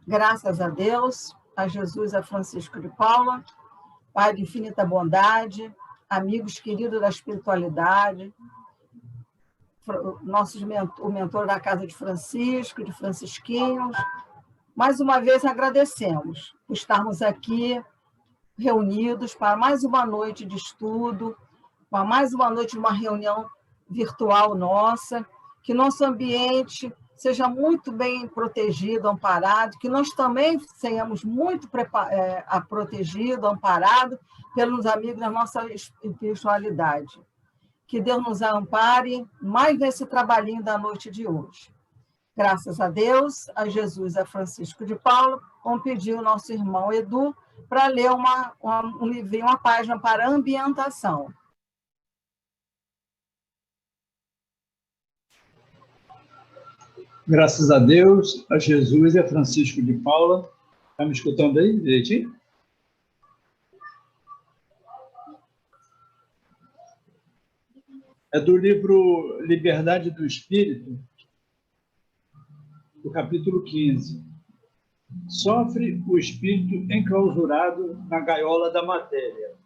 Graças a Deus, a Jesus, a Francisco de Paula, Pai de infinita bondade, amigos queridos da espiritualidade, o mentor da Casa de Francisco, de francisquinhos. Mais uma vez agradecemos por estarmos aqui reunidos para mais uma noite de estudo, para mais uma noite de uma reunião virtual nossa, que nosso ambiente seja muito bem protegido, amparado, que nós também tenhamos muito protegido, amparado pelos amigos da nossa espiritualidade. Que Deus nos ampare mais nesse trabalhinho da noite de hoje. Graças a Deus, a Jesus, a Francisco de Paula, vamos pedir o nosso irmão Edu para ler um livrinho, uma página para ambientação. Graças a Deus, a Jesus e a Francisco de Paula. Está me escutando aí direitinho? É do livro Liberdade do Espírito, do capítulo 15. Sofre o espírito enclausurado na gaiola da matéria.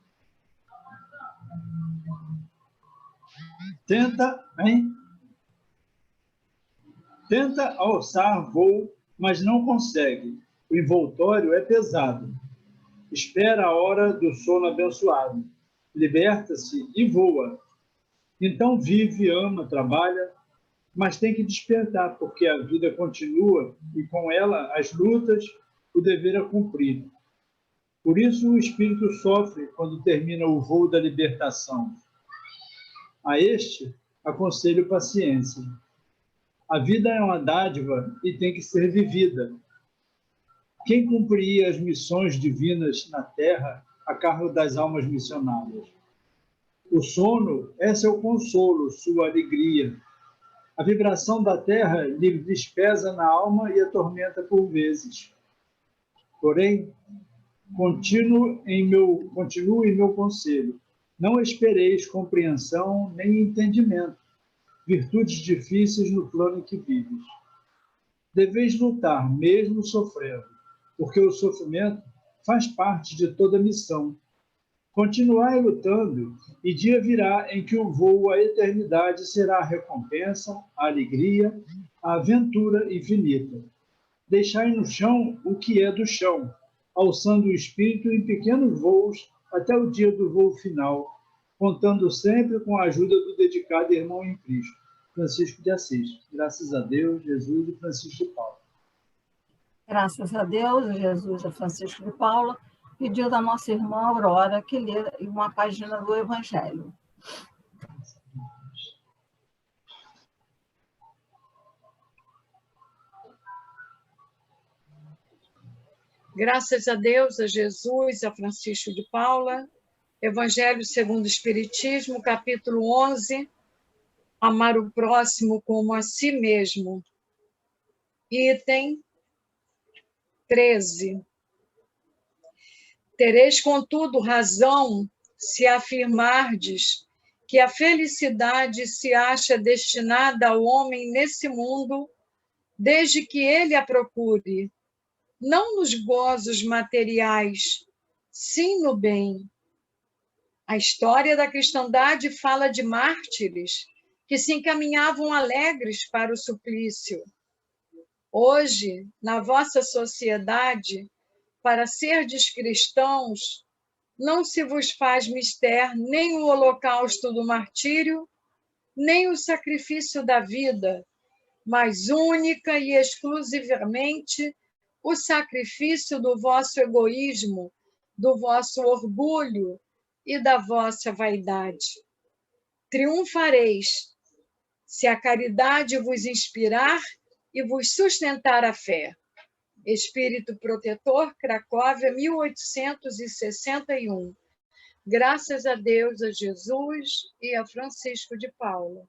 Tenta alçar voo, mas não consegue. O envoltório é pesado. Espera a hora do sono abençoado. Liberta-se e voa. Então vive, ama, trabalha, mas tem que despertar, porque a vida continua e com ela as lutas, o dever a cumprir. Por isso o espírito sofre quando termina o voo da libertação. A este aconselho paciência. A vida é uma dádiva e tem que ser vivida. Quem cumpriria as missões divinas na Terra a cargo das almas missionárias? O sono é seu consolo, sua alegria. A vibração da Terra lhe despesa na alma e atormenta por vezes. Porém, continue em meu conselho. Não espereis compreensão nem entendimento, virtudes difíceis no plano em que vives. Deveis lutar, mesmo sofrendo, porque o sofrimento faz parte de toda missão. Continuai lutando, e dia virá em que o voo à eternidade será a recompensa, a alegria, a aventura infinita. Deixai no chão o que é do chão, alçando o espírito em pequenos voos até o dia do voo final, contando sempre com a ajuda do dedicado irmão em Cristo, Francisco de Assis. Graças a Deus, Jesus e Francisco de Paula. Graças a Deus, Jesus e Francisco de Paula, pediu da nossa irmã Aurora que lê uma página do Evangelho. Graças a Deus, a Jesus, a Francisco de Paula, Evangelho segundo o Espiritismo, capítulo 11, amar o próximo como a si mesmo. Item 13. Tereis, contudo, razão se afirmardes que a felicidade se acha destinada ao homem nesse mundo, desde que ele a procure, não nos gozos materiais, sim no bem. A história da cristandade fala de mártires que se encaminhavam alegres para o suplício. Hoje, na vossa sociedade, para serdes cristãos, não se vos faz mister nem o holocausto do martírio, nem o sacrifício da vida, mas única e exclusivamente o sacrifício do vosso egoísmo, do vosso orgulho e da vossa vaidade. Triunfareis se a caridade vos inspirar e vos sustentar a fé. Espírito Protetor, Cracóvia, 1861. Graças a Deus, a Jesus e a Francisco de Paula.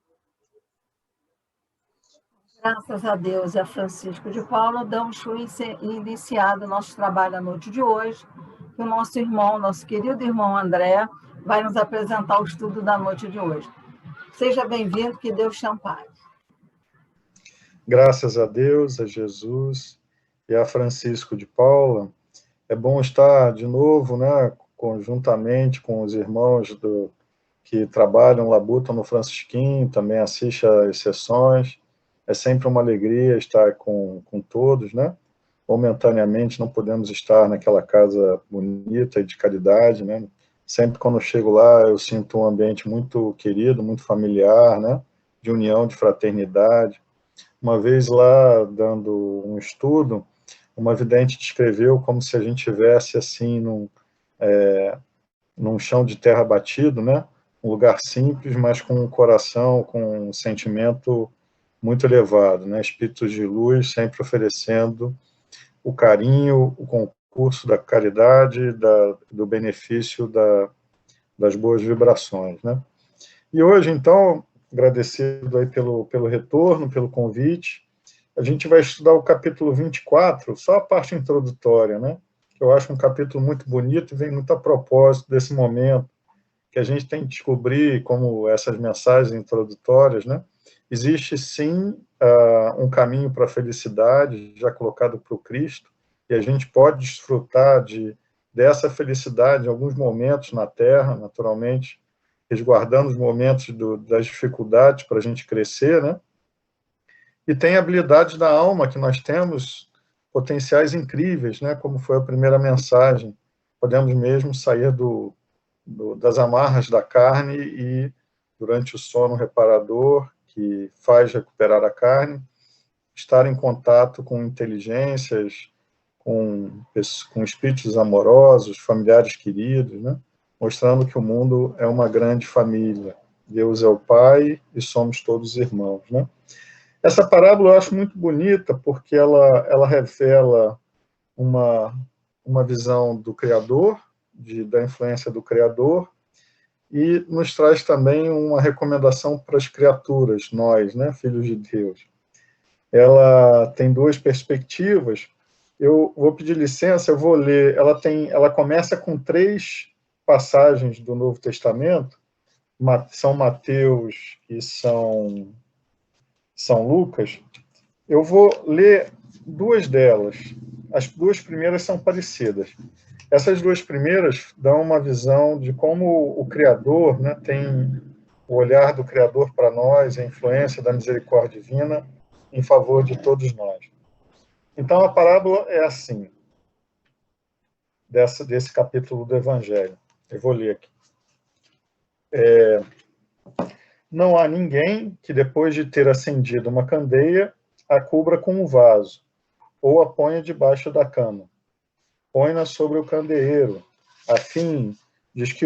Graças a Deus e a Francisco de Paula, damos por iniciado o nosso trabalho na noite de hoje, que o nosso irmão, nosso querido irmão André, vai nos apresentar o estudo da noite de hoje. Seja bem-vindo, que Deus te ampare. Graças a Deus, a Jesus e a Francisco de Paula. É bom estar de novo, né, conjuntamente com os irmãos que trabalham, labutam no Francisquinho, também assistem às sessões. É sempre uma alegria estar com todos, né? Momentaneamente não podemos estar naquela casa bonita e de caridade, né? Sempre quando eu chego lá, eu sinto um ambiente muito querido, muito familiar, né? De união, de fraternidade. Uma vez lá, dando um estudo, uma vidente descreveu como se a gente estivesse assim num chão de terra batido, né? Um lugar simples, mas com um coração, com um sentimento muito elevado, né? Espíritos de luz sempre oferecendo o carinho, o concurso da caridade, do benefício das boas vibrações, né? E hoje, então, agradecido aí pelo retorno, pelo convite, a gente vai estudar o capítulo 24, só a parte introdutória, né? Que eu acho um capítulo muito bonito e vem muito a propósito desse momento que a gente tem que descobrir, como essas mensagens introdutórias, né? Existe, sim, um caminho para a felicidade já colocado por Cristo, e a gente pode desfrutar dessa felicidade em alguns momentos na Terra, naturalmente, resguardando os momentos das dificuldades para a gente crescer, né? E tem habilidades da alma, que nós temos potenciais incríveis, né? Como foi a primeira mensagem. Podemos mesmo sair das amarras da carne e, durante o sono reparador, que faz recuperar a carne, estar em contato com inteligências, com espíritos amorosos, familiares queridos, né? Mostrando que o mundo é uma grande família. Deus é o Pai e somos todos irmãos, né? Essa parábola eu acho muito bonita, porque ela revela uma visão do Criador, da influência do Criador, e nos traz também uma recomendação para as criaturas, nós, né, filhos de Deus. Ela tem duas perspectivas. Eu vou pedir licença, eu vou ler. Ela começa com 3 passagens do Novo Testamento, São Mateus e São Lucas. Eu vou ler 2 delas. As 2 primeiras são parecidas. Essas 2 primeiras dão uma visão de como o Criador, né, tem o olhar do Criador para nós, a influência da misericórdia divina em favor de todos nós. Então, a parábola é assim, desse capítulo do Evangelho. Eu vou ler aqui. Não há ninguém que, depois de ter acendido uma candeia, a cubra com um vaso, ou a ponha debaixo da cama. Põe-na sobre o candeeiro, a fim de que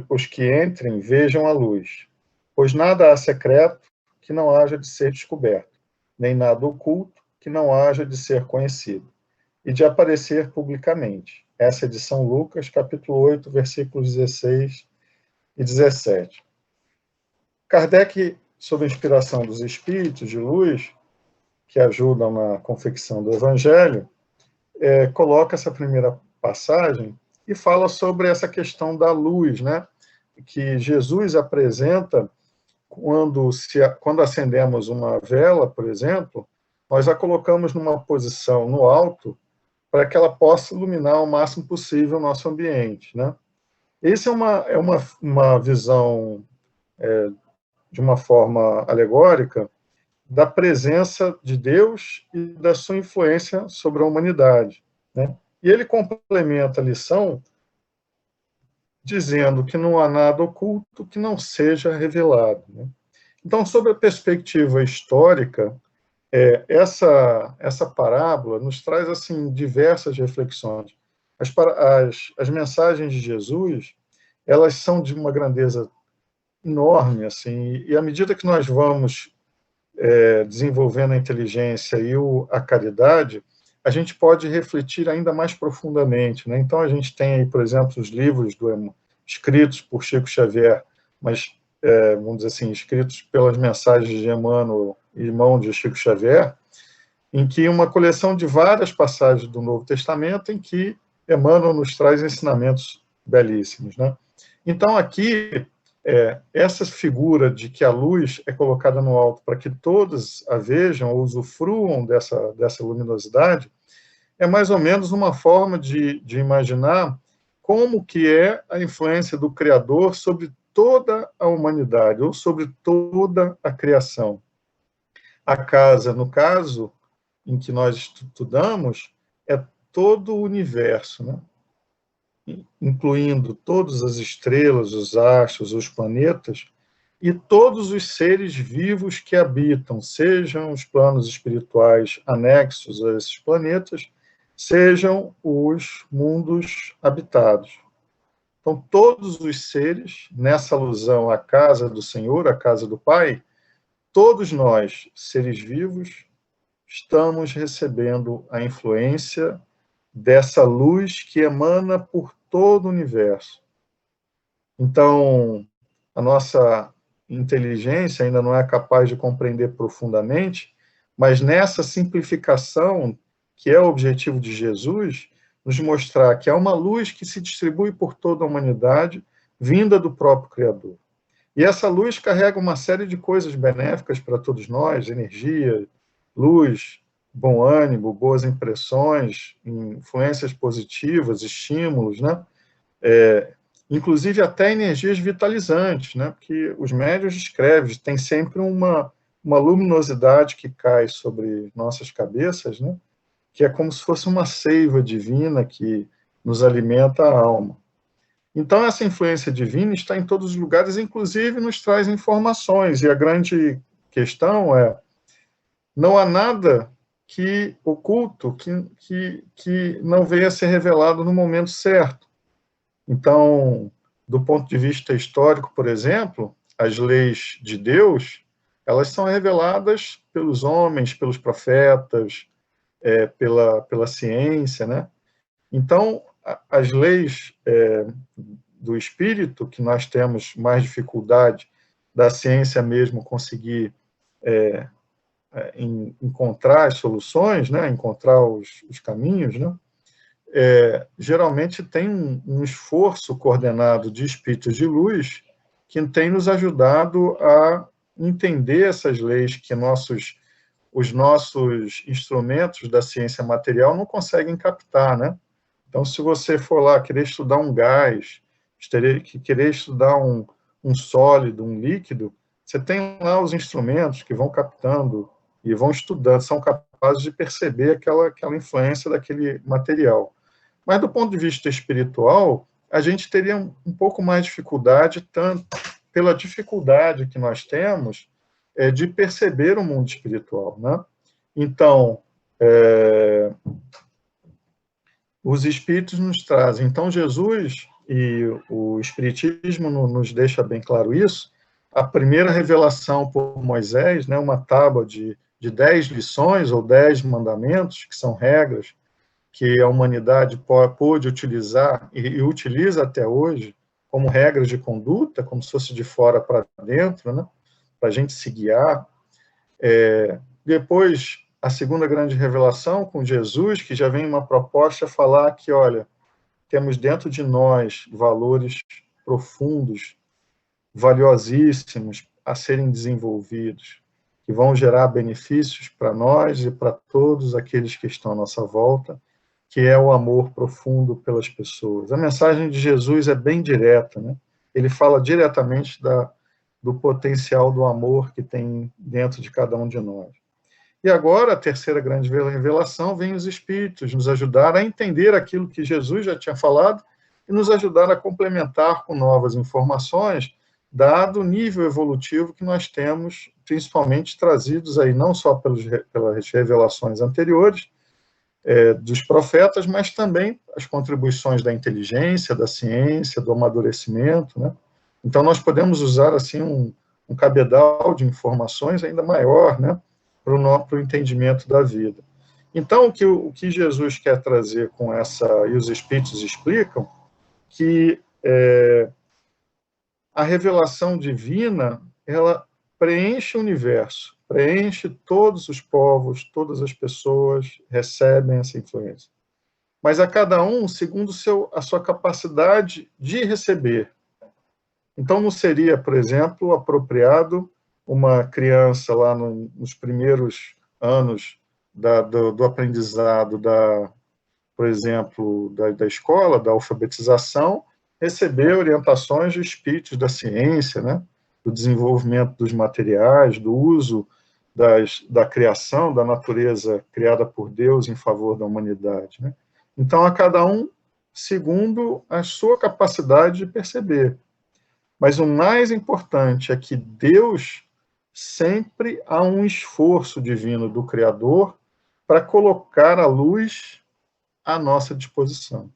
os que entrem vejam a luz. Pois nada há secreto que não haja de ser descoberto, nem nada oculto que não haja de ser conhecido, e de aparecer publicamente. Essa é de São Lucas, capítulo 8, versículos 16 e 17. Kardec, sob a inspiração dos espíritos de luz, que ajudam na confecção do Evangelho, coloca essa primeira passagem e fala sobre essa questão da luz, né? Que Jesus apresenta quando acendemos uma vela, por exemplo, nós a colocamos numa posição no alto para que ela possa iluminar o máximo possível o nosso ambiente, né? Essa é uma visão, de uma forma alegórica, da presença de Deus e da sua influência sobre a humanidade, né? E ele complementa a lição dizendo que não há nada oculto que não seja revelado, né? Então, sob a perspectiva histórica, essa parábola nos traz assim diversas reflexões. As mensagens de Jesus, elas são de uma grandeza enorme, assim, e à medida que nós vamos desenvolvendo a inteligência e a caridade, a gente pode refletir ainda mais profundamente, né? Então, a gente tem aí, por exemplo, os livros escritos por Chico Xavier, mas, vamos dizer assim, escritos pelas mensagens de Emmanuel, irmão de Chico Xavier, em que uma coleção de várias passagens do Novo Testamento em que Emmanuel nos traz ensinamentos belíssimos, né? Então, aqui, essa figura de que a luz é colocada no alto para que todos a vejam ou usufruam dessa luminosidade, é mais ou menos uma forma de imaginar como que é a influência do Criador sobre toda a humanidade, ou sobre toda a criação. A casa, no caso em que nós estudamos, é todo o universo, né? Incluindo todas as estrelas, os astros, os planetas, e todos os seres vivos que habitam, sejam os planos espirituais anexos a esses planetas, sejam os mundos habitados. Então, todos os seres, nessa alusão à casa do Senhor, à casa do Pai, todos nós, seres vivos, estamos recebendo a influência dessa luz que emana por todo o universo. Então, a nossa inteligência ainda não é capaz de compreender profundamente, mas nessa simplificação, que é o objetivo de Jesus, nos mostrar que há uma luz que se distribui por toda a humanidade, vinda do próprio Criador. E essa luz carrega uma série de coisas benéficas para todos nós, energia, luz, bom ânimo, boas impressões, influências positivas, estímulos, né? Inclusive até energias vitalizantes, né? Porque os médiuns descrevem, tem sempre uma luminosidade que cai sobre nossas cabeças, né? Que é como se fosse uma seiva divina que nos alimenta a alma. Então, essa influência divina está em todos os lugares, inclusive nos traz informações, e a grande questão é, não há nada que oculto, que não venha a ser revelado no momento certo. Então, do ponto de vista histórico, por exemplo, as leis de Deus, elas são reveladas pelos homens, pelos profetas, pela ciência, né? Então, as leis do espírito, que nós temos mais dificuldade da ciência mesmo conseguir encontrar as soluções, né? Encontrar os caminhos, né? Geralmente tem um esforço coordenado de espíritos de luz que tem nos ajudado a entender essas leis que os nossos instrumentos da ciência material não conseguem captar, né? Então, se você for lá querer estudar um gás, querer estudar um sólido, um líquido, você tem lá os instrumentos que vão captando e vão estudando, são capazes de perceber aquela influência daquele material. Mas, do ponto de vista espiritual, a gente teria um pouco mais de dificuldade, tanto pela dificuldade que nós temos de perceber o mundo espiritual, né? Então, os espíritos nos trazem. Então, Jesus e o Espiritismo nos deixa bem claro isso. A primeira revelação por Moisés, né, uma tábua de 10 lições ou 10 mandamentos, que são regras que a humanidade pôde utilizar e utiliza até hoje como regras de conduta, como se fosse de fora para dentro, né, para a gente se guiar. Depois, a segunda grande revelação com Jesus, que já vem uma proposta a falar que, olha, temos dentro de nós valores profundos, valiosíssimos a serem desenvolvidos, que vão gerar benefícios para nós e para todos aqueles que estão à nossa volta, que é o amor profundo pelas pessoas. A mensagem de Jesus é bem direta, né? Ele fala diretamente do potencial do amor que tem dentro de cada um de nós. E agora, a terceira grande revelação, vem os Espíritos nos ajudar a entender aquilo que Jesus já tinha falado e nos ajudar a complementar com novas informações, dado o nível evolutivo que nós temos, principalmente trazidos aí não só pelas revelações anteriores dos profetas, mas também as contribuições da inteligência, da ciência, do amadurecimento, né? Então, nós podemos usar assim um cabedal de informações ainda maior, né, para o entendimento da vida. Então, o que Jesus quer trazer com essa, e os Espíritos explicam, que a revelação divina, ela preenche o universo, preenche todos os povos, todas as pessoas recebem essa influência. Mas a cada um, segundo a sua capacidade de receber. Então, não seria, por exemplo, apropriado uma criança lá nos primeiros anos do aprendizado, por exemplo, da escola, da alfabetização, receber orientações de espíritos da ciência, né? Do desenvolvimento dos materiais, do uso da criação, da natureza criada por Deus em favor da humanidade, né? Então, a cada um segundo a sua capacidade de perceber. Mas o mais importante é que Deus sempre há um esforço divino do Criador para colocar a luz à nossa disposição.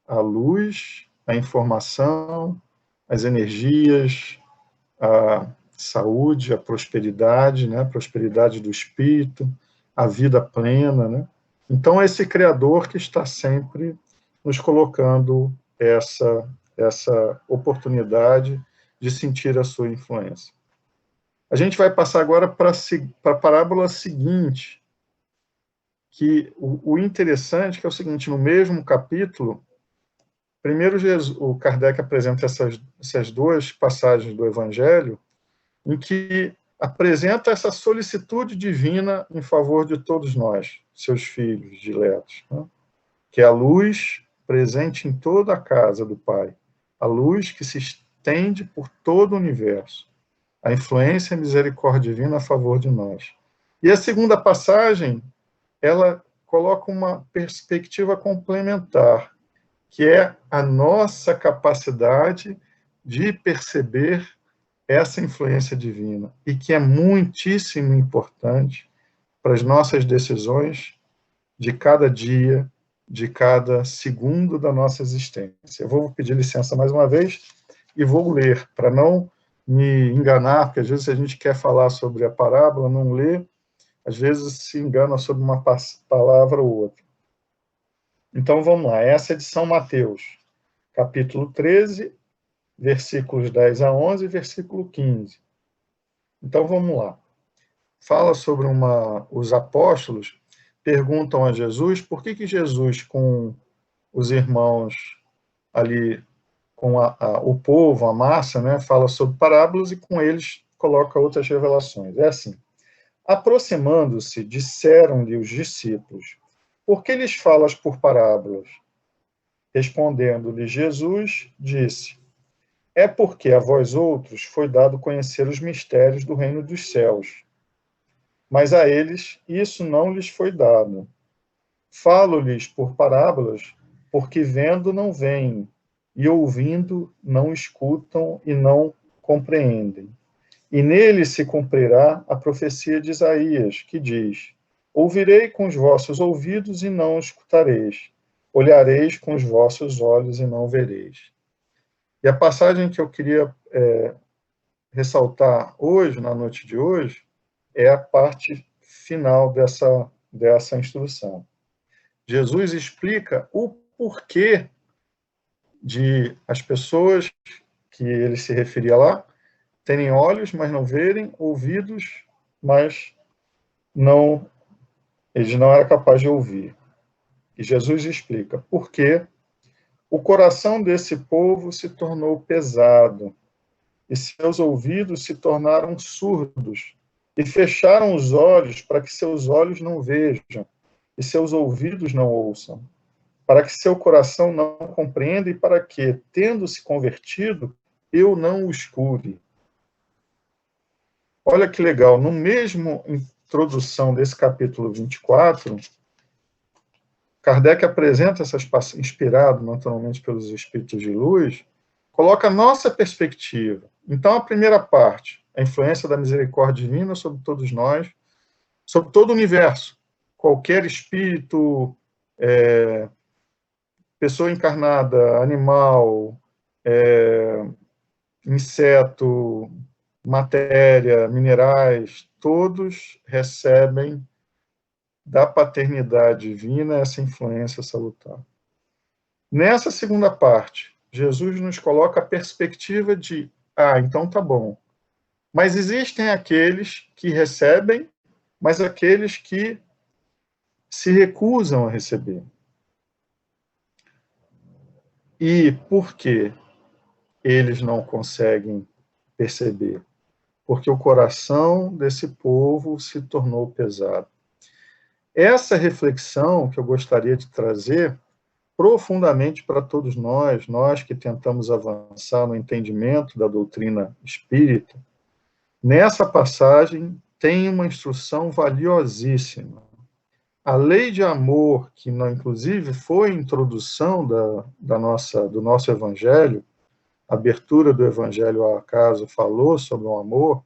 A luz, a informação, as energias, a saúde, a prosperidade, né? A prosperidade do espírito, a vida plena, né? Então, é esse Criador que está sempre nos colocando essa oportunidade de sentir a sua influência. A gente vai passar agora para a parábola seguinte, que o interessante que é o seguinte: no mesmo capítulo, primeiro o Kardec apresenta essas duas passagens do Evangelho, em que apresenta essa solicitude divina em favor de todos nós, seus filhos diletos, né? Que é a luz presente em toda a casa do Pai, a luz que se estende por todo o universo, a influência e a misericórdia divina a favor de nós. E a segunda passagem, ela coloca uma perspectiva complementar, que é a nossa capacidade de perceber essa influência divina, e que é muitíssimo importante para as nossas decisões de cada dia, de cada segundo da nossa existência. Eu vou pedir licença mais uma vez e vou ler, para não me enganar, porque às vezes a gente quer falar sobre a parábola, não lê, às vezes se engana sobre uma palavra ou outra. Então vamos lá, essa é de São Mateus, capítulo 13, versículos 10 a 11 e versículo 15. Então vamos lá. Fala sobre os apóstolos perguntam a Jesus por que Jesus, com os irmãos ali, com o povo, a massa, né, fala sobre parábolas e com eles coloca outras revelações. É assim: aproximando-se, disseram-lhe os discípulos: por que lhes falas por parábolas? Respondendo-lhe Jesus, disse: é porque a vós outros foi dado conhecer os mistérios do reino dos céus, mas a eles isso não lhes foi dado. Falo-lhes por parábolas, porque vendo não veem, e ouvindo não escutam e não compreendem. E nele se cumprirá a profecia de Isaías, que diz: ouvirei com os vossos ouvidos e não escutareis, olhareis com os vossos olhos e não vereis. E a passagem que eu queria ressaltar hoje, na noite de hoje, é a parte final dessa instrução. Jesus explica o porquê de as pessoas que ele se referia lá terem olhos, mas não verem, ouvidos, mas eles não eram capazes de ouvir. E Jesus explica por que o coração desse povo se tornou pesado, e seus ouvidos se tornaram surdos, e fecharam os olhos para que seus olhos não vejam, e seus ouvidos não ouçam, para que seu coração não compreenda, e para que, tendo-se convertido, eu não os cure. Olha que legal, no mesmo introdução desse capítulo 24, Kardec apresenta essas passagens, inspirado naturalmente pelos espíritos de luz, coloca a nossa perspectiva. Então, a primeira parte, a influência da misericórdia divina sobre todos nós, sobre todo o universo. Qualquer espírito, pessoa encarnada, animal, inseto, matéria, minerais, todos recebem da paternidade divina essa influência salutar. Nessa segunda parte, Jesus nos coloca a perspectiva de: então tá bom. Mas existem aqueles que recebem, mas aqueles que se recusam a receber. E por quê? eles não conseguem perceber? Porque o coração desse povo se tornou pesado. Essa reflexão que eu gostaria de trazer profundamente para todos nós que tentamos avançar no entendimento da doutrina espírita, nessa passagem tem uma instrução valiosíssima. A lei de amor, que inclusive foi a introdução do nosso evangelho, a abertura do evangelho ao acaso falou sobre o amor,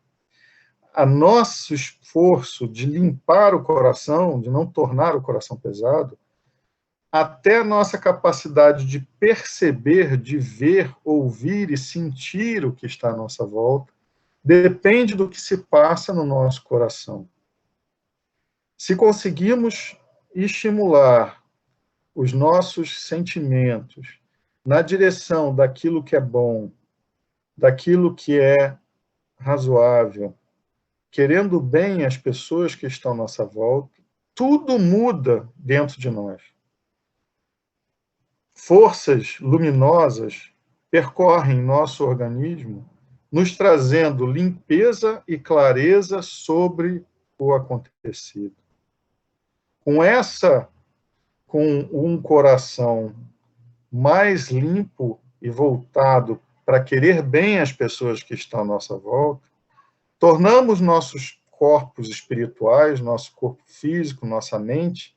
a nosso esforço de limpar o coração, de não tornar o coração pesado, até a nossa capacidade de perceber, de ver, ouvir e sentir o que está à nossa volta, depende do que se passa no nosso coração. Se conseguimos estimular os nossos sentimentos na direção daquilo que é bom, daquilo que é razoável, querendo bem as pessoas que estão à nossa volta, tudo muda dentro de nós. Forças luminosas percorrem nosso organismo, nos trazendo limpeza e clareza sobre o acontecido. Com um coração mais limpo e voltado para querer bem as pessoas que estão à nossa volta, tornamos nossos corpos espirituais, nosso corpo físico, nossa mente,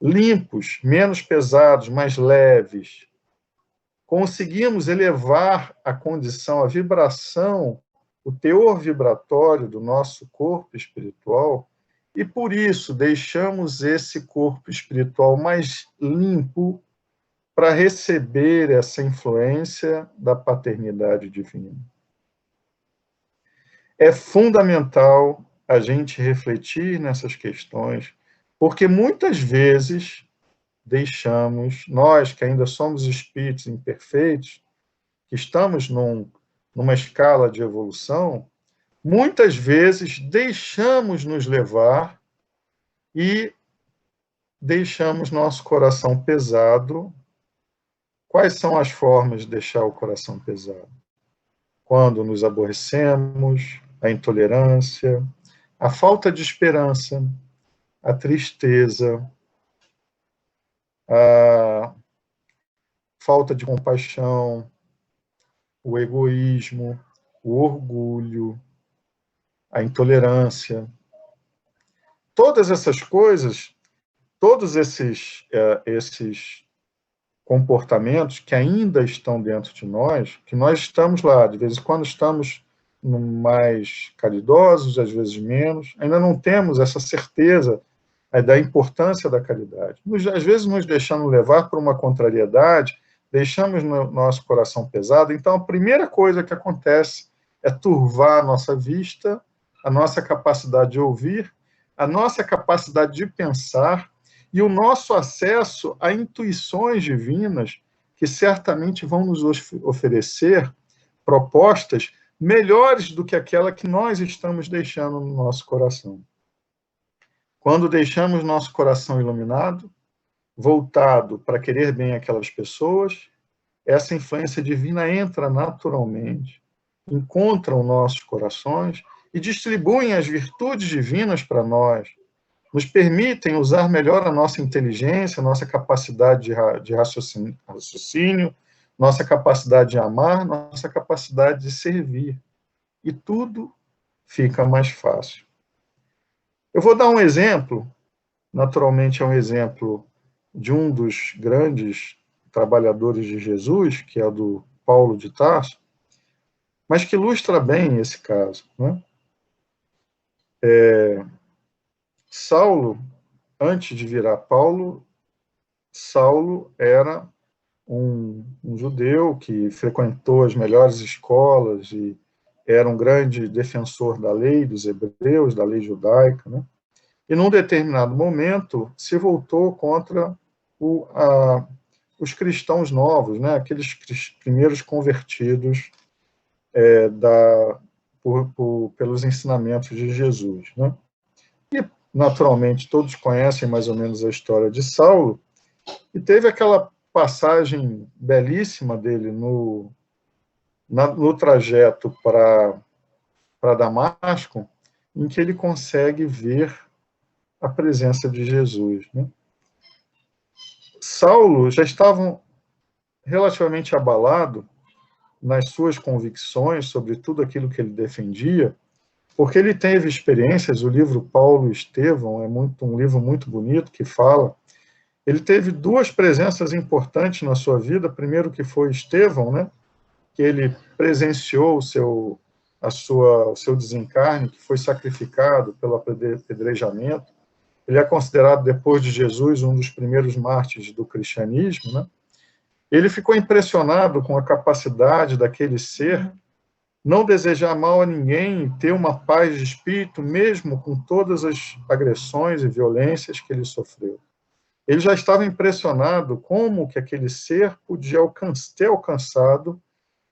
limpos, menos pesados, mais leves. Conseguimos elevar a condição, a vibração, o teor vibratório do nosso corpo espiritual, e por isso deixamos esse corpo espiritual mais limpo para receber essa influência da paternidade divina. É fundamental a gente refletir nessas questões, porque muitas vezes deixamos, nós que ainda somos espíritos imperfeitos, que estamos numa escala de evolução, muitas vezes deixamos nos levar e deixamos nosso coração pesado. Quais são as formas de deixar o coração pesado? Quando nos aborrecemos, a intolerância, a falta de esperança, a tristeza, a falta de compaixão, o egoísmo, o orgulho, a intolerância. Todas essas coisas, todos esses comportamentos que ainda estão dentro de nós, que nós estamos lá, de vez em quando estamos mais caridosos, às vezes menos, ainda não temos essa certeza da importância da caridade. Às vezes nos deixamos levar por uma contrariedade, deixamos nosso coração pesado, então a primeira coisa que acontece é turvar a nossa vista, a nossa capacidade de ouvir, a nossa capacidade de pensar e o nosso acesso a intuições divinas que certamente vão nos oferecer propostas melhores do que aquela que nós estamos deixando no nosso coração. Quando deixamos nosso coração iluminado, voltado para querer bem aquelas pessoas, essa influência divina entra naturalmente, encontra os nossos corações e distribuem as virtudes divinas para nós, nos permitem usar melhor a nossa inteligência, a nossa capacidade de raciocínio, nossa capacidade de amar, nossa capacidade de servir. E tudo fica mais fácil. Eu vou dar um exemplo, naturalmente é um exemplo de um dos grandes trabalhadores de Jesus, que é o do Paulo de Tarso, mas que ilustra bem esse caso, né? Saulo, antes de virar Paulo, Saulo era um judeu que frequentou as melhores escolas e era um grande defensor da lei dos hebreus, da lei judaica, né? E num determinado momento se voltou contra os cristãos novos, né? Aqueles primeiros convertidos pelos ensinamentos de Jesus, né? E, naturalmente, todos conhecem mais ou menos a história de Saulo, e teve aquela passagem belíssima dele no no trajeto para Damasco, em que ele consegue ver a presença de Jesus, né? Saulo já estava relativamente abalado nas suas convicções sobre tudo aquilo que ele defendia, porque ele teve experiências. O livro Paulo e Estevão é um livro muito bonito que fala. Ele teve duas presenças importantes na sua vida. Primeiro, que foi Estevão, né? Que ele presenciou o seu desencarne, que foi sacrificado pelo apedrejamento. Ele é considerado, depois de Jesus, um dos primeiros mártires do cristianismo, né? Ele ficou impressionado com a capacidade daquele ser não desejar mal a ninguém, ter uma paz de espírito, mesmo com todas as agressões e violências que ele sofreu. Ele já estava impressionado como que aquele ser podia ter alcançado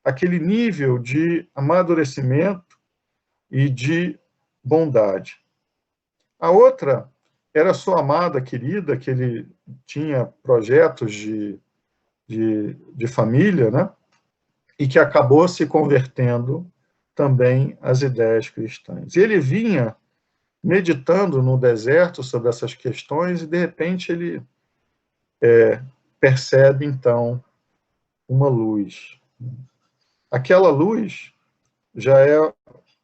aquele nível de amadurecimento e de bondade. A outra era sua amada querida, que ele tinha projetos de família, né? E que acabou se convertendo também às ideias cristãs. E ele vinha meditando no deserto sobre essas questões e, de repente, ele percebe, então, uma luz. Aquela luz já é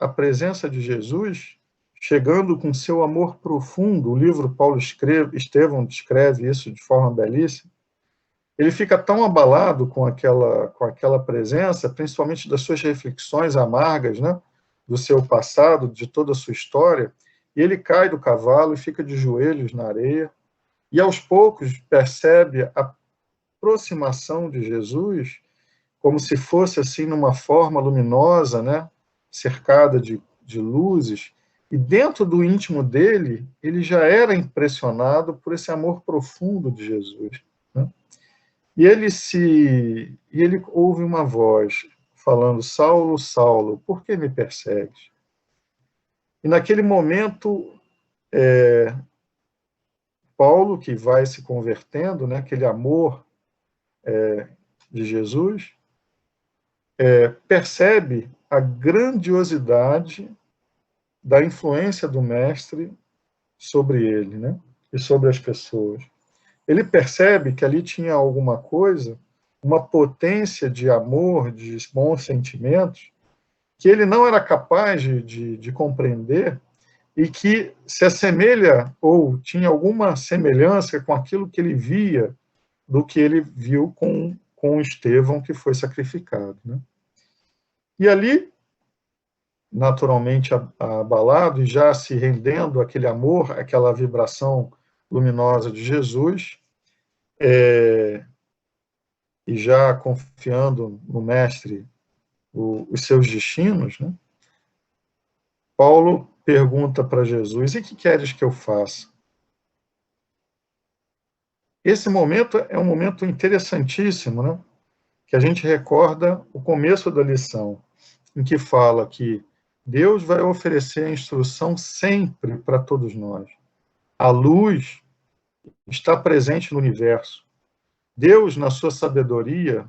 a presença de Jesus chegando com seu amor profundo. O livro Estevão descreve isso de forma belíssima. Ele fica tão abalado com aquela presença, principalmente das suas reflexões amargas, né, do seu passado, de toda a sua história, e ele cai do cavalo e fica de joelhos na areia, e aos poucos percebe a aproximação de Jesus, como se fosse assim numa forma luminosa, né, cercada de luzes, e dentro do íntimo dele, ele já era impressionado por esse amor profundo de Jesus, né? E ele ouve uma voz falando: Saulo, Saulo, por que me persegues? E naquele momento, Paulo, que vai se convertendo, né, aquele amor de Jesus, percebe a grandiosidade da influência do Mestre sobre ele, né, e sobre as pessoas. Ele percebe que ali tinha alguma coisa, uma potência de amor, de bons sentimentos, que ele não era capaz de compreender e que se assemelha ou tinha alguma semelhança com aquilo que ele via do que ele viu com Estevão, que foi sacrificado, né? E ali, naturalmente abalado e já se rendendo àquele amor, àquela vibração luminosa de Jesus, e já confiando no Mestre os seus destinos, né? Paulo pergunta para Jesus: e que queres que eu faça? Esse momento é um momento interessantíssimo, né? Que a gente recorda o começo da lição, em que fala que Deus vai oferecer a instrução sempre para todos nós. A luz está presente no universo. Deus, na sua sabedoria,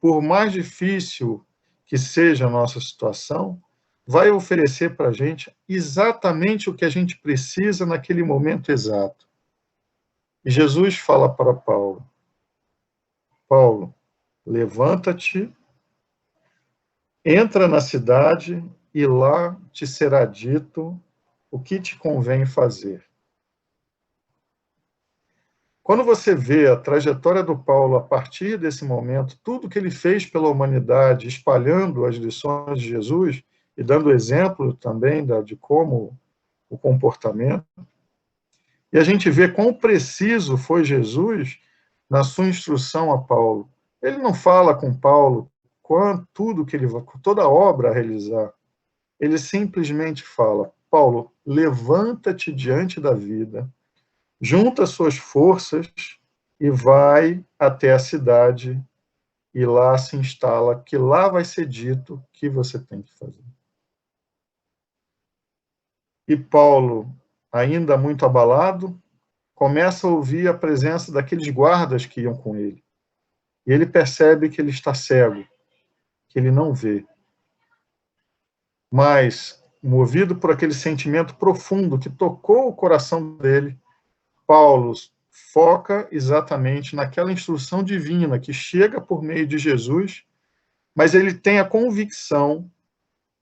por mais difícil que seja a nossa situação, vai oferecer para a gente exatamente o que a gente precisa naquele momento exato. E Jesus fala para Paulo: Paulo, levanta-te, entra na cidade e lá te será dito o que te convém fazer. Quando você vê a trajetória do Paulo a partir desse momento, tudo que ele fez pela humanidade, espalhando as lições de Jesus e dando exemplo também de como o comportamento, e a gente vê quão preciso foi Jesus na sua instrução a Paulo. Ele não fala com Paulo toda a obra a realizar. Ele simplesmente fala: Paulo, levanta-te diante da vida, junta suas forças e vai até a cidade e lá se instala, que lá vai ser dito o que você tem que fazer. E Paulo, ainda muito abalado, começa a ouvir a presença daqueles guardas que iam com ele. E ele percebe que ele está cego, que ele não vê. Mas, movido por aquele sentimento profundo que tocou o coração dele, Paulo foca exatamente naquela instrução divina que chega por meio de Jesus, mas ele tem a convicção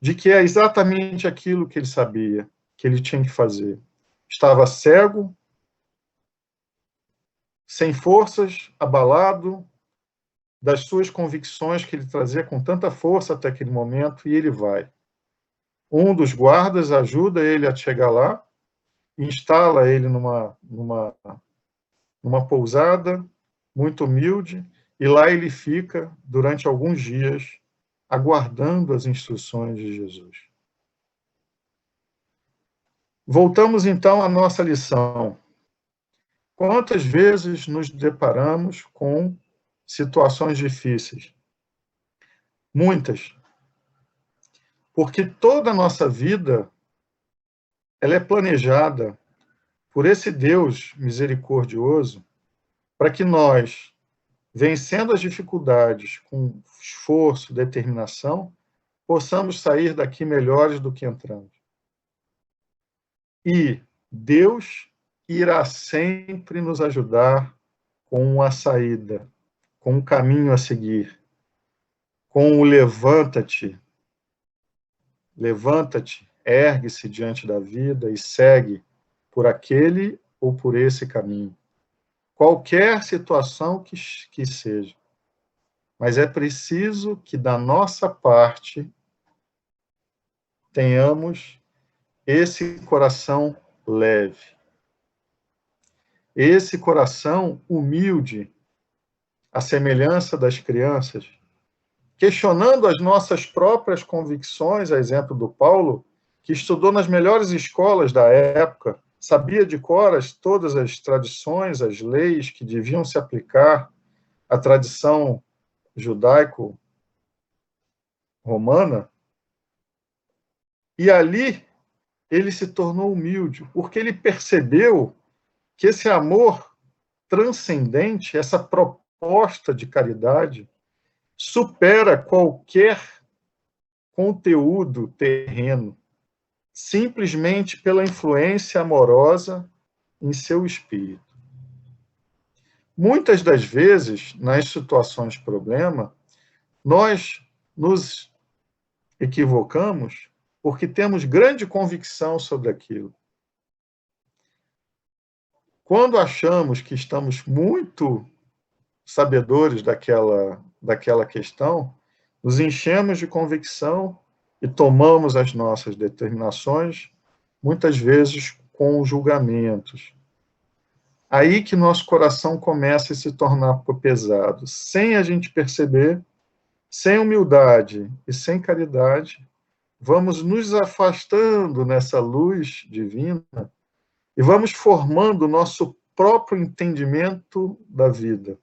de que é exatamente aquilo que ele sabia, que ele tinha que fazer. Estava cego, sem forças, abalado das suas convicções que ele trazia com tanta força até aquele momento, e ele vai. Um dos guardas ajuda ele a chegar lá, instala ele numa pousada muito humilde, e lá ele fica durante alguns dias aguardando as instruções de Jesus. Voltamos então à nossa lição. Quantas vezes nos deparamos com situações difíceis? Muitas. Porque toda a nossa vida ela é planejada por esse Deus misericordioso para que nós, vencendo as dificuldades com esforço, determinação, possamos sair daqui melhores do que entramos. E Deus irá sempre nos ajudar com uma saída, com um caminho a seguir, com o levanta-te. Levanta-te, ergue-se diante da vida e segue por aquele ou por esse caminho. Qualquer situação que seja. Mas é preciso que, da nossa parte, tenhamos esse coração leve. Esse coração humilde, à semelhança das crianças, questionando as nossas próprias convicções, a exemplo do Paulo, que estudou nas melhores escolas da época, sabia de cor todas as tradições, as leis que deviam se aplicar à tradição judaico-romana, e ali ele se tornou humilde, porque ele percebeu que esse amor transcendente, essa proposta de caridade, supera qualquer conteúdo terreno, simplesmente pela influência amorosa em seu espírito. Muitas das vezes, nas situações de problema, nós nos equivocamos porque temos grande convicção sobre aquilo. Quando achamos que estamos muito sabedores daquela questão, nos enchemos de convicção e tomamos as nossas determinações, muitas vezes com julgamentos. Aí que nosso coração começa a se tornar pesado. Sem a gente perceber, sem humildade e sem caridade, vamos nos afastando nessa luz divina e vamos formando o nosso próprio entendimento da vida.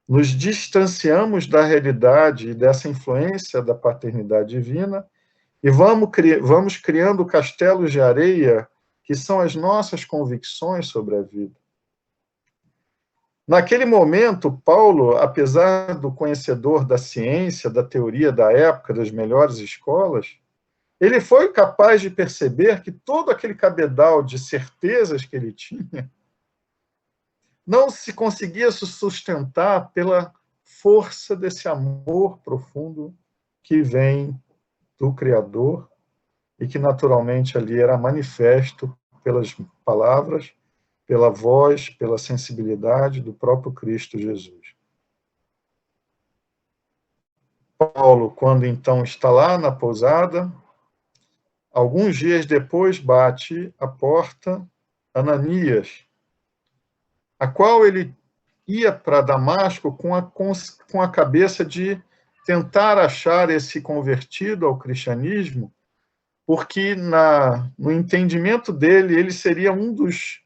Nos distanciamos da realidade e dessa influência da paternidade divina e vamos criando castelos de areia que são as nossas convicções sobre a vida. Naquele momento, Paulo, apesar do conhecedor da ciência, da teoria da época, das melhores escolas, ele foi capaz de perceber que todo aquele cabedal de certezas que ele tinha não se conseguia sustentar pela força desse amor profundo que vem do Criador e que naturalmente ali era manifesto pelas palavras, pela voz, pela sensibilidade do próprio Cristo Jesus. Paulo, quando então está lá na pousada, alguns dias depois bate a porta Ananias, a qual ele ia para Damasco com a cabeça de tentar achar esse convertido ao cristianismo, porque no entendimento dele, ele seria um dos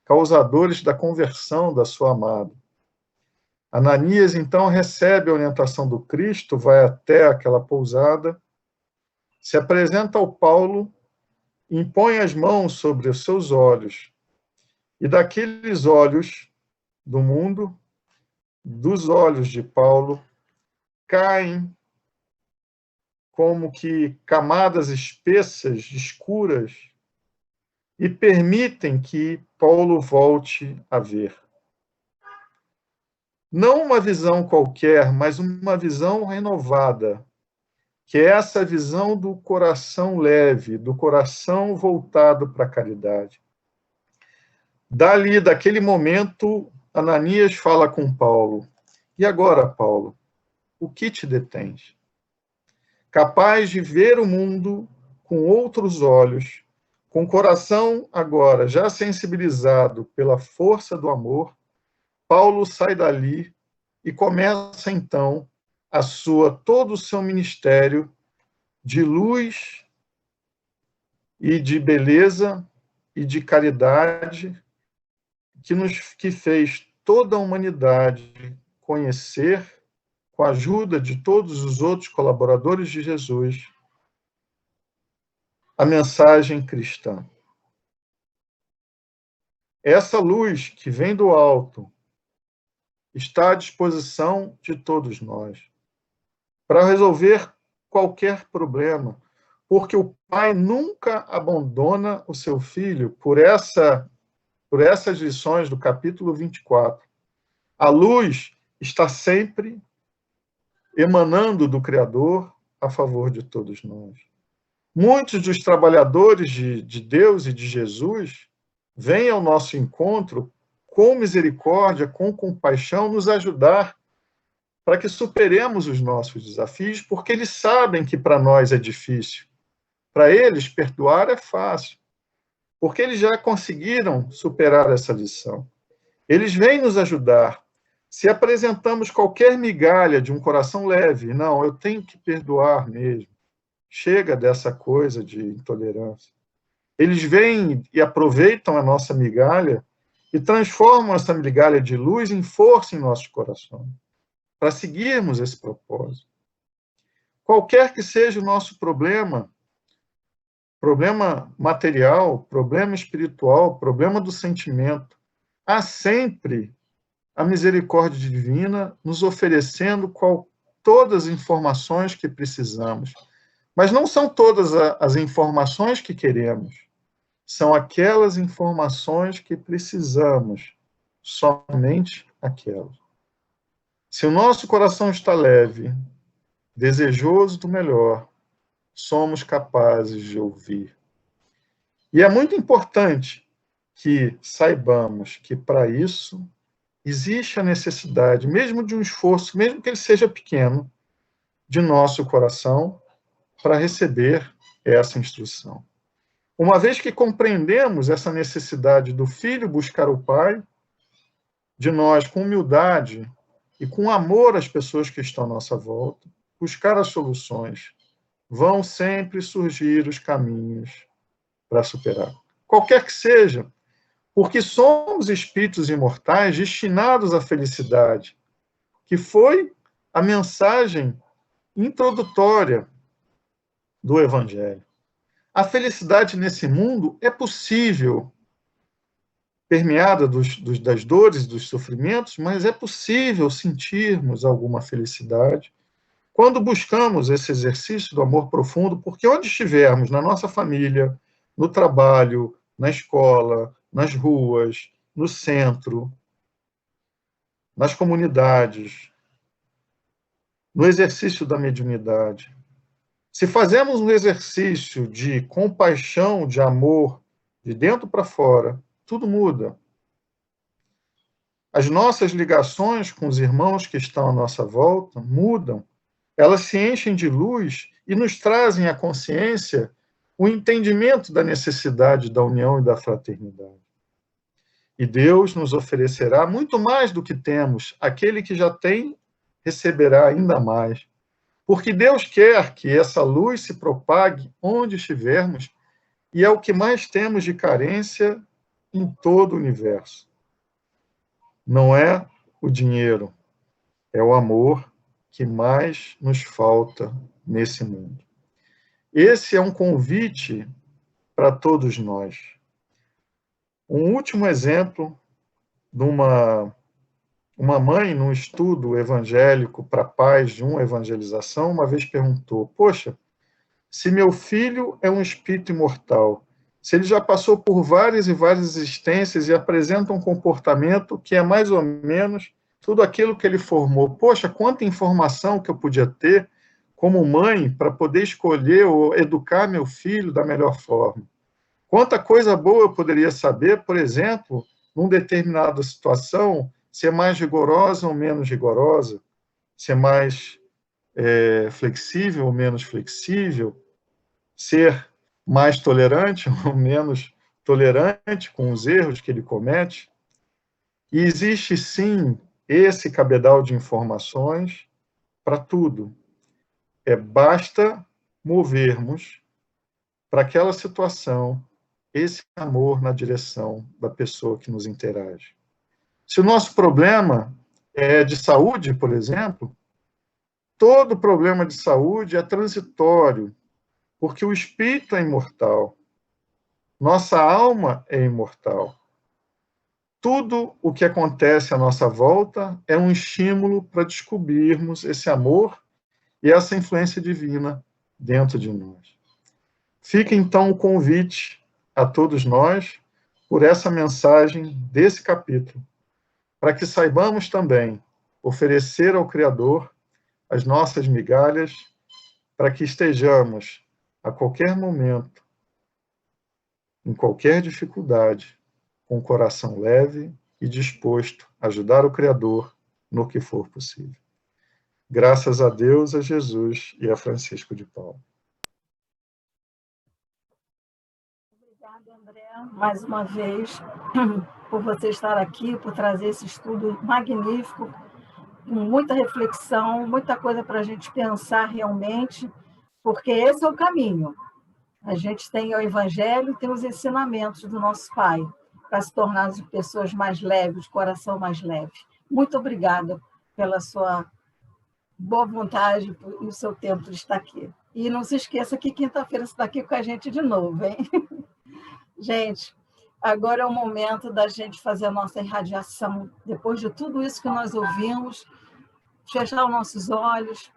causadores da conversão da sua amada. Ananias, então, recebe a orientação do Cristo, vai até aquela pousada, se apresenta ao Paulo, impõe as mãos sobre os seus olhos, e daqueles olhos do mundo, dos olhos de Paulo, caem como que camadas espessas, escuras, e permitem que Paulo volte a ver. Não uma visão qualquer, mas uma visão renovada, que é essa visão do coração leve, do coração voltado para a caridade. Dali, daquele momento, Ananias fala com Paulo: e agora, Paulo, o que te detens? Capaz de ver o mundo com outros olhos, com o coração agora já sensibilizado pela força do amor, Paulo sai dali e começa então todo o seu ministério de luz e de beleza e de caridade que fez toda a humanidade conhecer, com a ajuda de todos os outros colaboradores de Jesus, a mensagem cristã. Essa luz que vem do alto está à disposição de todos nós para resolver qualquer problema, porque o Pai nunca abandona o seu Filho por essas lições do capítulo 24. A luz está sempre emanando do Criador a favor de todos nós. Muitos dos trabalhadores de Deus e de Jesus vêm ao nosso encontro com misericórdia, com compaixão, nos ajudar para que superemos os nossos desafios, porque eles sabem que para nós é difícil. Para eles, perdoar é fácil, porque eles já conseguiram superar essa lição. Eles vêm nos ajudar. Se apresentamos qualquer migalha de um coração leve, não, eu tenho que perdoar mesmo. Chega dessa coisa de intolerância. Eles vêm e aproveitam a nossa migalha e transformam essa migalha de luz em força em nossos corações, para seguirmos esse propósito. Qualquer que seja o nosso problema material, problema espiritual, problema do sentimento, há sempre a misericórdia divina nos oferecendo todas as informações que precisamos. Mas não são todas as informações que queremos, são aquelas informações que precisamos, somente aquelas. Se o nosso coração está leve, desejoso do melhor, somos capazes de ouvir. E é muito importante que saibamos que, para isso, existe a necessidade, mesmo de um esforço, mesmo que ele seja pequeno, de nosso coração para receber essa instrução. Uma vez que compreendemos essa necessidade do filho buscar o Pai, de nós, com humildade e com amor às pessoas que estão à nossa volta, buscar as soluções, vão sempre surgir os caminhos para superar. Qualquer que seja, porque somos espíritos imortais destinados à felicidade, que foi a mensagem introdutória do Evangelho. A felicidade nesse mundo é possível, permeada das dores, dos sofrimentos, mas é possível sentirmos alguma felicidade quando buscamos esse exercício do amor profundo, porque onde estivermos, na nossa família, no trabalho, na escola, nas ruas, no centro, nas comunidades, no exercício da mediunidade, se fazemos um exercício de compaixão, de amor, de dentro para fora, tudo muda. As nossas ligações com os irmãos que estão à nossa volta mudam. Elas se enchem de luz e nos trazem à consciência o entendimento da necessidade da união e da fraternidade. E Deus nos oferecerá muito mais do que temos. Aquele que já tem, receberá ainda mais. Porque Deus quer que essa luz se propague onde estivermos, e é o que mais temos de carência em todo o universo. Não é o dinheiro, é o amor que mais nos falta nesse mundo. Esse é um convite para todos nós. Um último exemplo de Uma mãe, num estudo evangélico para pais de uma evangelização, uma vez perguntou: poxa, se meu filho é um espírito imortal, se ele já passou por várias e várias existências e apresenta um comportamento que é mais ou menos tudo aquilo que ele formou, poxa, quanta informação que eu podia ter como mãe para poder escolher ou educar meu filho da melhor forma. Quanta coisa boa eu poderia saber, por exemplo, numa determinada situação, ser mais rigorosa ou menos rigorosa, ser mais flexível ou menos flexível, ser mais tolerante ou menos tolerante com os erros que ele comete. E existe, sim, esse cabedal de informações para tudo. Basta movermos para aquela situação esse amor na direção da pessoa que nos interage. Se o nosso problema é de saúde, por exemplo, todo problema de saúde é transitório, porque o espírito é imortal. Nossa alma é imortal. Tudo o que acontece à nossa volta é um estímulo para descobrirmos esse amor e essa influência divina dentro de nós. Fica, então, o convite a todos nós por essa mensagem desse capítulo, para que saibamos também oferecer ao Criador as nossas migalhas, para que estejamos, a qualquer momento, em qualquer dificuldade, com o coração leve e disposto a ajudar o Criador no que for possível. Graças a Deus, a Jesus e a Francisco de Paula. Obrigada, André, mais uma vez, por você estar aqui, por trazer esse estudo magnífico, com muita reflexão, muita coisa para a gente pensar realmente, porque esse é o caminho. A gente tem o Evangelho, tem os ensinamentos do nosso Pai, para se tornar as pessoas mais leves, coração mais leve. Muito obrigada pela sua boa vontade e o seu tempo de estar aqui. E não se esqueça que quinta-feira você está aqui com a gente de novo, hein? Gente, agora é o momento da gente fazer a nossa irradiação. Depois de tudo isso que nós ouvimos, fechar os nossos olhos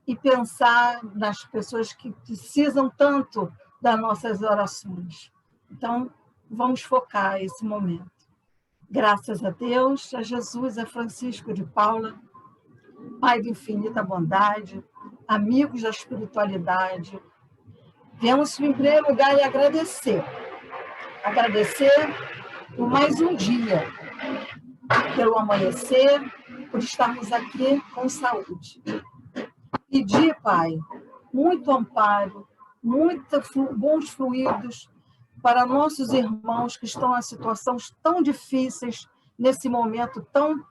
e pensar nas pessoas que precisam tanto das nossas orações. Então, vamos focar esse momento. Graças a Deus, a Jesus, a Francisco de Paula, Pai de infinita bondade, amigos da espiritualidade, viemos em primeiro lugar e agradecer. Agradecer por mais um dia, pelo amanhecer, por estarmos aqui com saúde. Pedir, Pai, muito amparo, muitos bons fluidos para nossos irmãos que estão em situações tão difíceis, nesse momento tão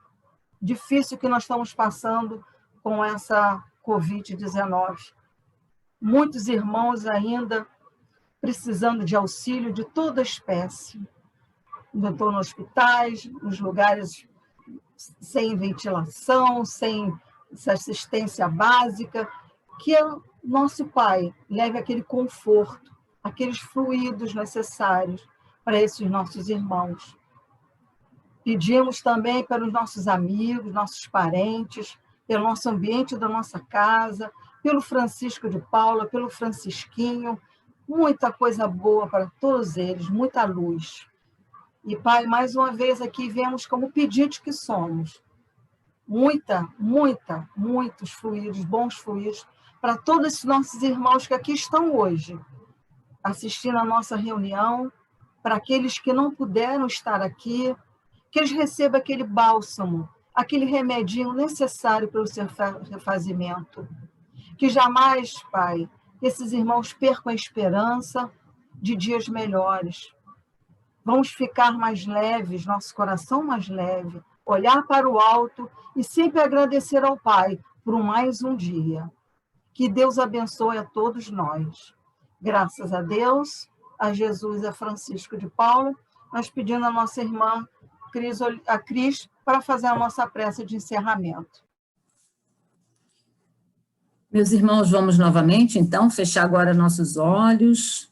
difícil que nós estamos passando com essa Covid-19. Muitos irmãos ainda precisando de auxílio de toda espécie. Estou nos hospitais, nos lugares sem ventilação, sem assistência básica, que o nosso Pai leve aquele conforto, aqueles fluidos necessários para esses nossos irmãos. Pedimos também pelos nossos amigos, nossos parentes, pelo nosso ambiente da nossa casa, pelo Francisco de Paula, pelo Francisquinho, muita coisa boa para todos eles, muita luz. E, Pai, mais uma vez aqui vemos como pedidos que somos. Muitos fluidos, bons fluidos, para todos esses nossos irmãos que aqui estão hoje, assistindo a nossa reunião, para aqueles que não puderam estar aqui, que eles recebam aquele bálsamo, aquele remedinho necessário para o seu refazimento. Que jamais, Pai, esses irmãos percam a esperança de dias melhores. Vamos ficar mais leves, nosso coração mais leve, olhar para o alto e sempre agradecer ao Pai por mais um dia. Que Deus abençoe a todos nós. Graças a Deus, a Jesus e a Francisco de Paula, nós pedimos a nossa irmã Cris para fazer a nossa prece de encerramento. Meus irmãos, vamos novamente, então, fechar agora nossos olhos.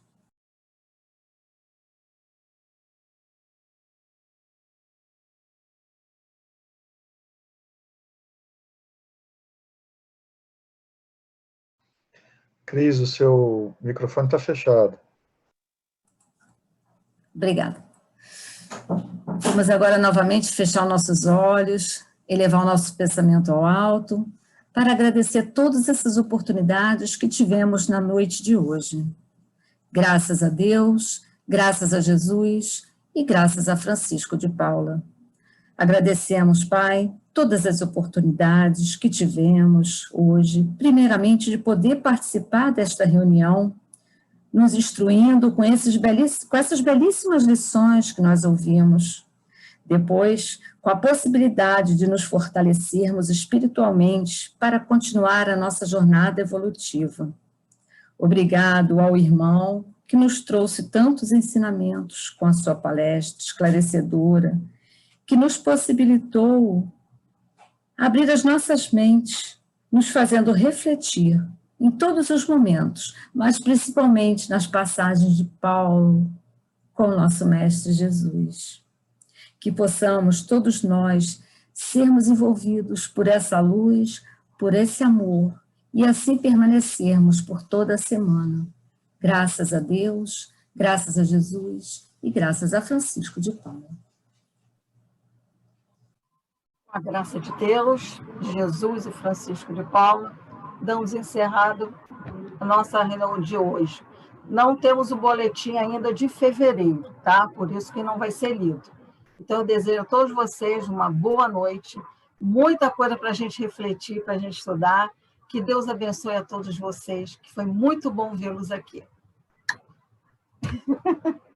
Cris, o seu microfone está fechado. Obrigada. Vamos agora novamente fechar nossos olhos, elevar o nosso pensamento ao alto, para agradecer todas essas oportunidades que tivemos na noite de hoje. Graças a Deus, graças a Jesus e graças a Francisco de Paula. Agradecemos, Pai, todas as oportunidades que tivemos hoje, primeiramente de poder participar desta reunião, nos instruindo com essas belíssimas lições que nós ouvimos. Depois, com a possibilidade de nos fortalecermos espiritualmente para continuar a nossa jornada evolutiva. Obrigado ao irmão que nos trouxe tantos ensinamentos com a sua palestra esclarecedora, que nos possibilitou abrir as nossas mentes, nos fazendo refletir em todos os momentos, mas principalmente nas passagens de Paulo com o nosso Mestre Jesus. Que possamos todos nós sermos envolvidos por essa luz, por esse amor, e assim permanecermos por toda a semana. Graças a Deus, graças a Jesus e graças a Francisco de Paula. Com a graça de Deus, de Jesus e Francisco de Paula, damos encerrado a nossa reunião de hoje. Não temos o boletim ainda de fevereiro, tá? Por isso que não vai ser lido. Então, eu desejo a todos vocês uma boa noite, muita coisa para a gente refletir, para a gente estudar. Que Deus abençoe a todos vocês, que foi muito bom vê-los aqui.